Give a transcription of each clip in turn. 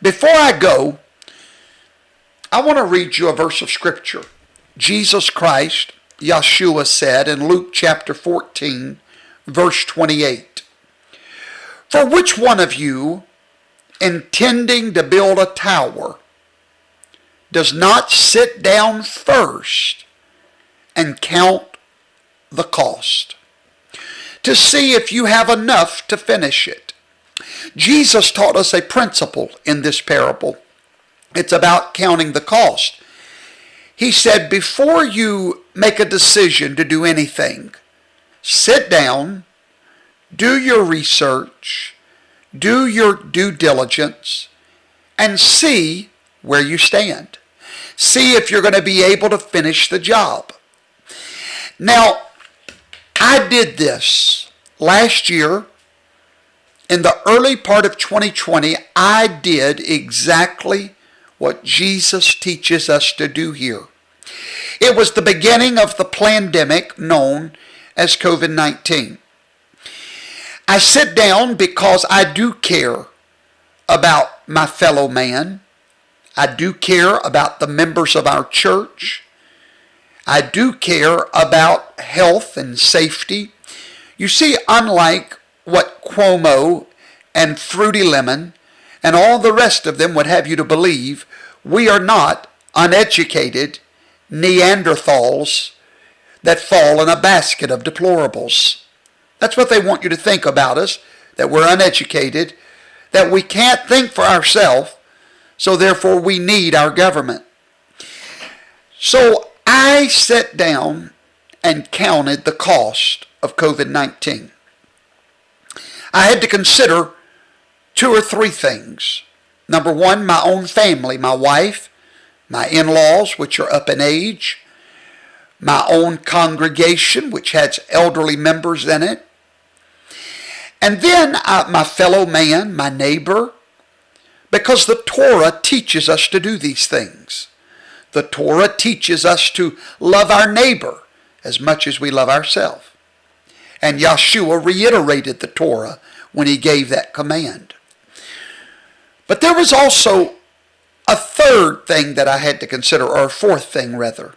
Before I go, I want to read you a verse of Scripture. Jesus Christ, Yeshua, said in Luke chapter 14, verse 28, "For which one of you, intending to build a tower, does not sit down first and count the cost, to see if you have enough to finish it?" Jesus taught us a principle in this parable. It's about counting the cost. He said, before you make a decision to do anything, sit down, do your research, do your due diligence, and see where you stand. See if you're going to be able to finish the job. Now, I did this last year. In the early part of 2020, I did exactly what Jesus teaches us to do here. It was the beginning of the pandemic known as COVID-19. I sit down because I do care about my fellow man. I do care about the members of our church. I do care about health and safety. You see, unlike what Cuomo and Fruity Lemon and all the rest of them would have you to believe, we are not uneducated Neanderthals that fall in a basket of deplorables. That's what they want you to think about us, that we're uneducated, that we can't think for ourselves, so therefore we need our government. So I sat down and counted the cost of COVID-19. I had to consider 2 or 3 things. Number one, my own family, my wife, my in-laws, which are up in age, my own congregation, which has elderly members in it, and then my fellow man, my neighbor, because the Torah teaches us to do these things. The Torah teaches us to love our neighbor as much as we love ourselves. And Yeshua reiterated the Torah when he gave that command. But there was also a third thing that I had to consider, or a fourth thing rather.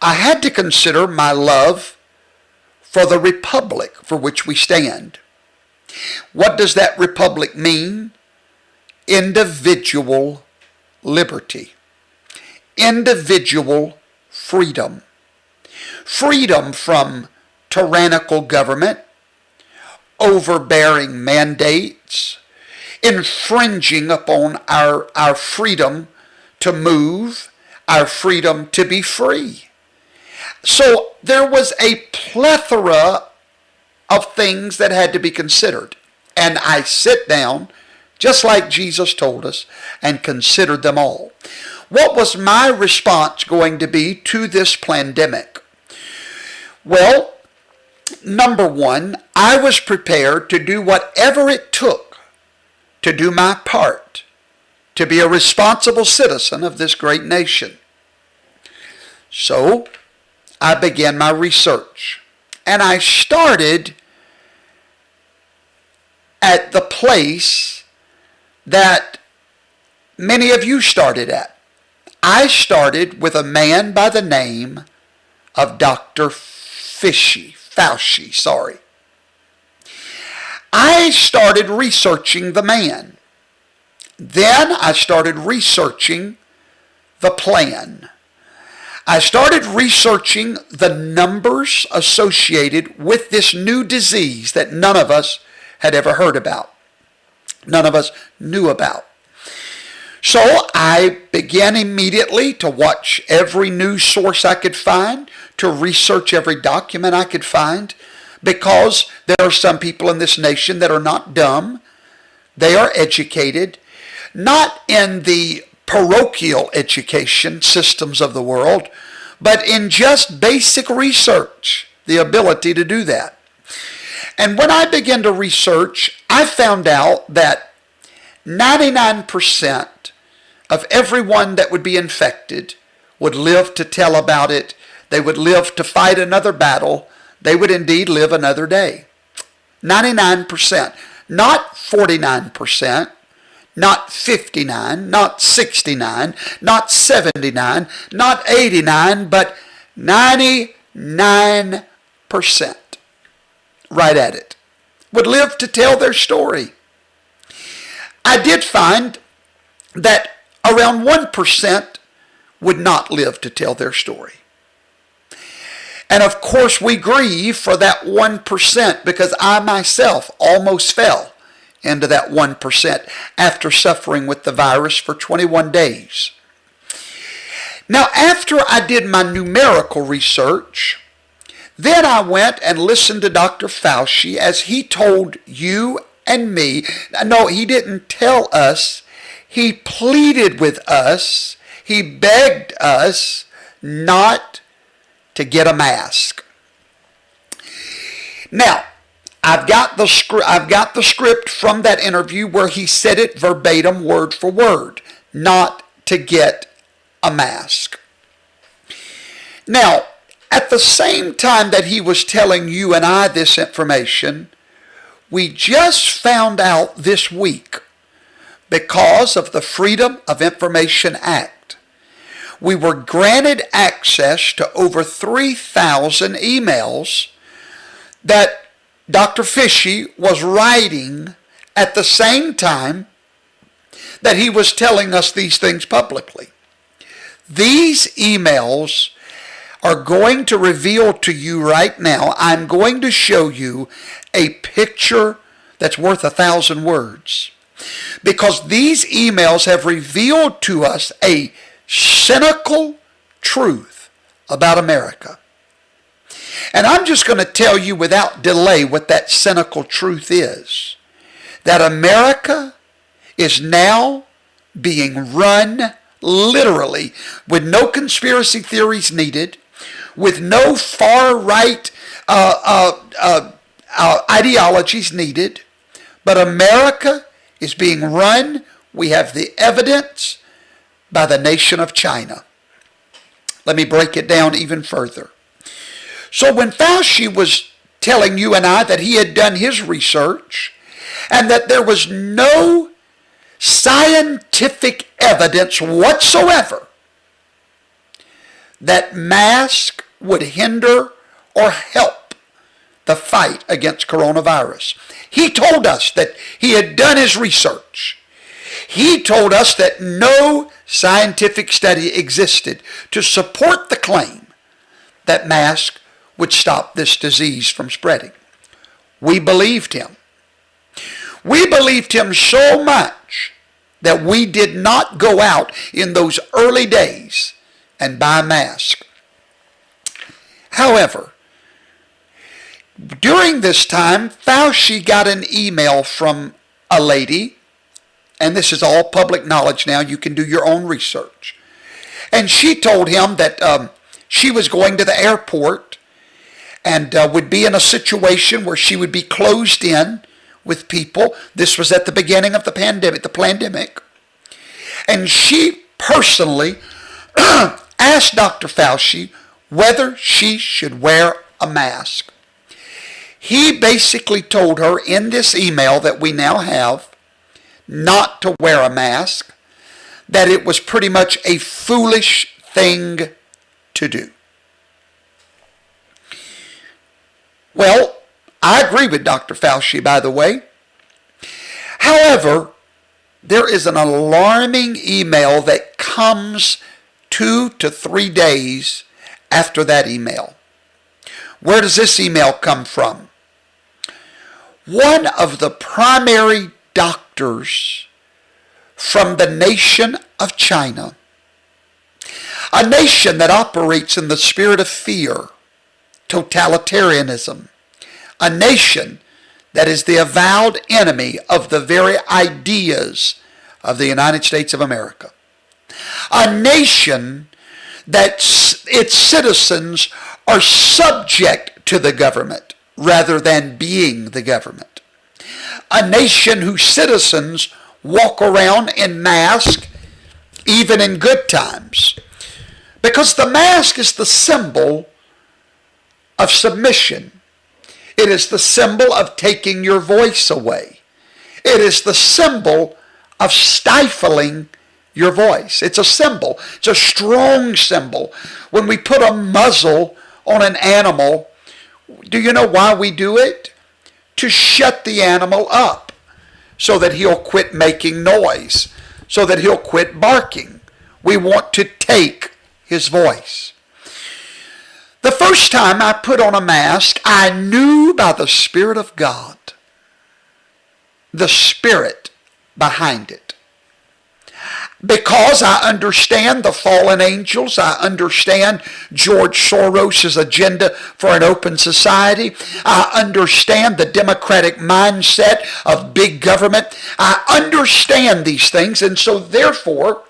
I had to consider my love for the republic for which we stand. What does that republic mean? Individual liberty. Individual freedom. Freedom from tyrannical government, overbearing mandates, infringing upon our freedom to move, our freedom to be free. So there was a plethora of things that had to be considered. And I sit down, just like Jesus told us, and considered them all. What was my response going to be to this pandemic? Well, number one, I was prepared to do whatever it took to do my part, to be a responsible citizen of this great nation. So, I began my research. And I started at the place that many of you started at. I started with a man by the name of Dr. Fauci. I started researching the man. Then I started researching the plan. I started researching the numbers associated with this new disease that none of us had ever heard about. None of us knew about. So I began immediately to watch every news source I could find, to research every document I could find, because there are some people in this nation that are not dumb. They are educated, not in the parochial education systems of the world, but in just basic research, the ability to do that. And when I began to research, I found out that 99% of everyone that would be infected would live to tell about it. They would live to fight another battle. They would indeed live another day. 99%, not 49%, not 59, not 69, not 79, not 89, but 99%, right at it, would live to tell their story. I did find that around 1% would not live to tell their story. And of course we grieve for that 1% because I myself almost fell into that 1% after suffering with the virus for 21 days. Now, after I did my numerical research, then I went and listened to Dr. Fauci as he told you and me. No, he didn't tell us. He pleaded with us. He begged us not to get a mask. Now, I've got the script from that interview where he said it verbatim, word for word, not to get a mask. Now, at the same time that he was telling you and I this information, we just found out this week, because of the Freedom of Information Act, we were granted access to over 3,000 emails that Dr. Fishy was writing at the same time that he was telling us these things publicly. These emails are going to reveal to you right now. I'm going to show you a picture that's worth 1,000 words. Because these emails have revealed to us a cynical truth about America. And I'm just going to tell you without delay what that cynical truth is. That America is now being run literally with no conspiracy theories needed, with no far-right ideologies needed, but America is being run, we have the evidence, by the nation of China. Let me break it down even further. So when Fauci was telling you and I that he had done his research and that there was no scientific evidence whatsoever that masks would hinder or help the fight against coronavirus. He told us that he had done his research. He told us that no scientific study existed to support the claim that masks would stop this disease from spreading. We believed him. We believed him so much that we did not go out in those early days and buy masks. However, during this time, Fauci got an email from a lady, and this is all public knowledge now, you can do your own research. And she told him that she was going to the airport and would be in a situation where she would be closed in with people. This was at the beginning of the pandemic. And she personally asked Dr. Fauci whether she should wear a mask. He basically told her in this email that we now have not to wear a mask, that it was pretty much a foolish thing to do. Well, I agree with Dr. Fauci, by the way. However, there is an alarming email that comes 2 to 3 days after that email. Where does this email come from? One of the primary doctors from the nation of China, a nation that operates in the spirit of fear, totalitarianism, a nation that is the avowed enemy of the very ideas of the United States of America, a nation that its citizens are subject to the government rather than being the government, a nation whose citizens walk around in masks even in good times, because the mask is the symbol of submission. It is the symbol of taking your voice away. It is the symbol of stifling your voice. It's a symbol. It's a strong symbol. When we put a muzzle on an animal, do you know why we do it? To shut the animal up so that he'll quit making noise, so that he'll quit barking. We want to take his voice. The first time I put on a mask, I knew by the Spirit of God, the Spirit behind it. Because I understand the fallen angels, I understand George Soros' agenda for an open society, I understand the democratic mindset of big government, I understand these things, and so therefore,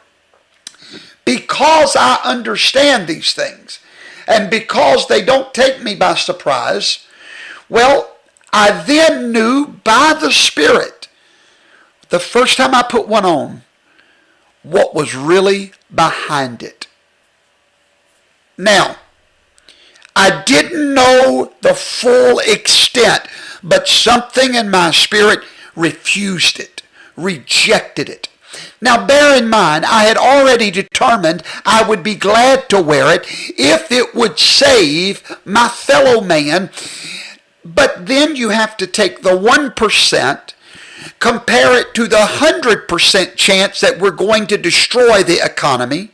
because I understand these things, and because they don't take me by surprise, well, I then knew by the Spirit, the first time I put one on, what was really behind it. Now, I didn't know the full extent, but something in my spirit refused it, rejected it. Now, bear in mind, I had already determined I would be glad to wear it if it would save my fellow man. But then you have to take the 1%, compare it to the 100% chance that we're going to destroy the economy.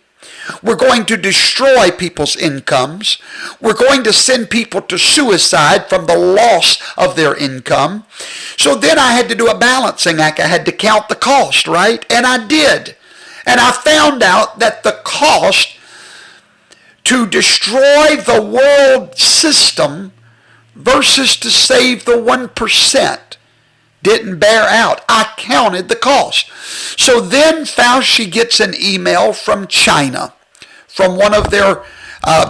We're going to destroy people's incomes. We're going to send people to suicide from the loss of their income. So then I had to do a balancing act. I had to count the cost, right? And I did. And I found out that the cost to destroy the world system versus to save the 1% didn't bear out. I counted the cost. So then Fauci gets an email from China, from one of their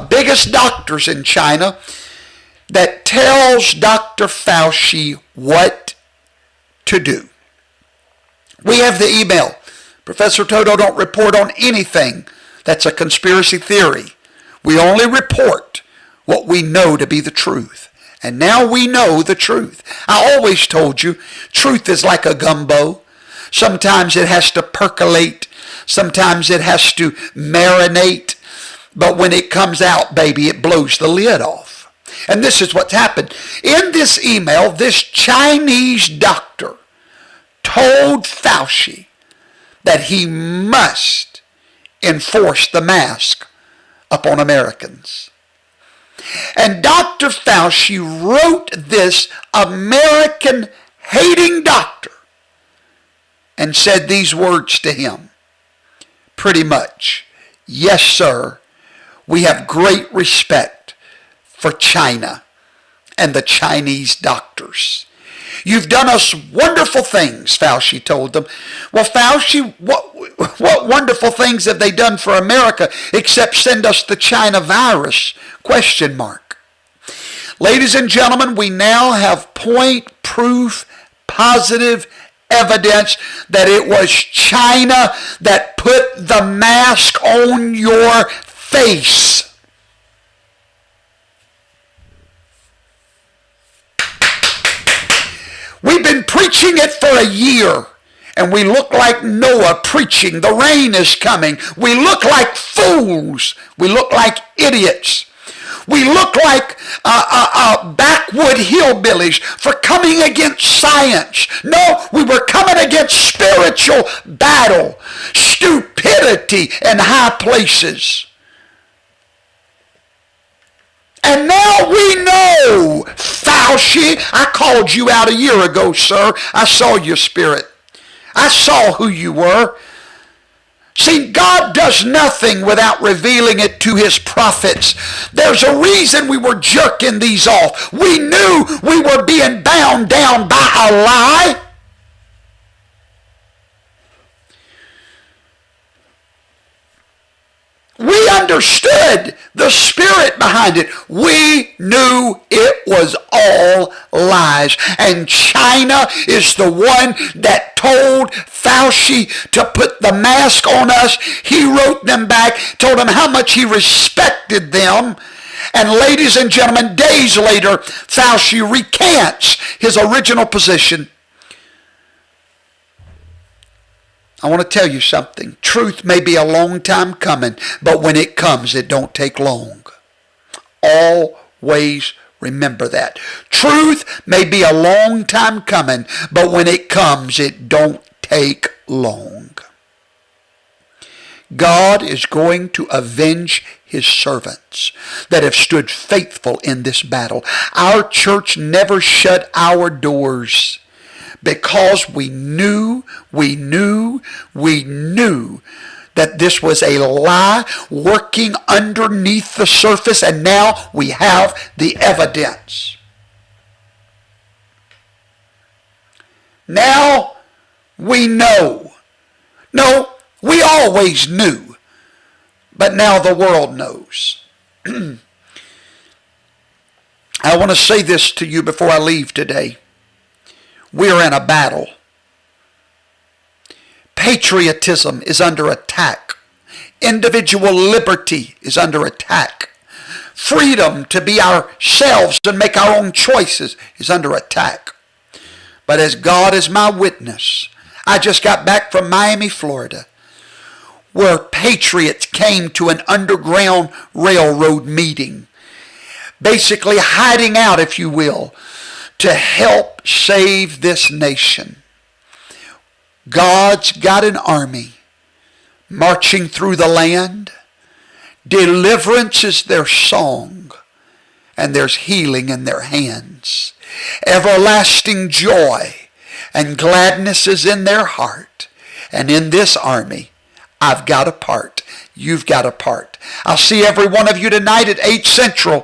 biggest doctors in China, that tells Dr. Fauci what to do. We have the email. Professor Toto don't report on anything that's a conspiracy theory. We only report what we know to be the truth. And now we know the truth. I always told you, truth is like a gumbo. Sometimes it has to percolate. Sometimes it has to marinate. But when it comes out, baby, it blows the lid off. And this is what's happened. In this email, this Chinese doctor told Fauci that he must enforce the mask upon Americans. And Dr. Fauci wrote this American-hating doctor and said these words to him. Pretty much, yes, sir, we have great respect for China and the Chinese doctors. You've done us wonderful things, Fauci told them. Well, Fauci, what wonderful things have they done for America except send us the China virus? Question mark. Ladies and gentlemen, we now have point proof, positive evidence that it was China that put the mask on your face. We've been preaching it for a year, and we look like Noah preaching. The rain is coming. We look like fools. We look like idiots. We look like backwood hillbillies for coming against science. No, we were coming against spiritual battle, stupidity in high places. And now we know, Fauci, I called you out a year ago, sir. I saw your spirit. I saw who you were. See, God does nothing without revealing it to his prophets. There's a reason we were jerking these off. We knew we were being bound down by a lie. We understood the spirit behind it. We knew it was all lies. And China is the one that told Fauci to put the mask on us. He wrote them back, told them how much he respected them. And ladies and gentlemen, days later, Fauci recants his original position. I want to tell you something. Truth may be a long time coming, but when it comes, it don't take long. Always remember that. Truth may be a long time coming, but when it comes, it don't take long. God is going to avenge his servants that have stood faithful in this battle. Our church never shut our doors because we knew that this was a lie working underneath the surface, and now we have the evidence. Now we know. No, we always knew, but now the world knows. I want to say this to you before I leave today. We're in a battle. Patriotism is under attack. Individual liberty is under attack. Freedom to be ourselves and make our own choices is under attack. But as God is my witness, I just got back from Miami, Florida, where patriots came to an underground railroad meeting, basically hiding out, if you will, to help save this nation. God's got an army marching through the land. Deliverance is their song, and there's healing in their hands. Everlasting joy and gladness is in their heart. And in this army, I've got a part. You've got a part. I'll see every one of you tonight at 8 Central.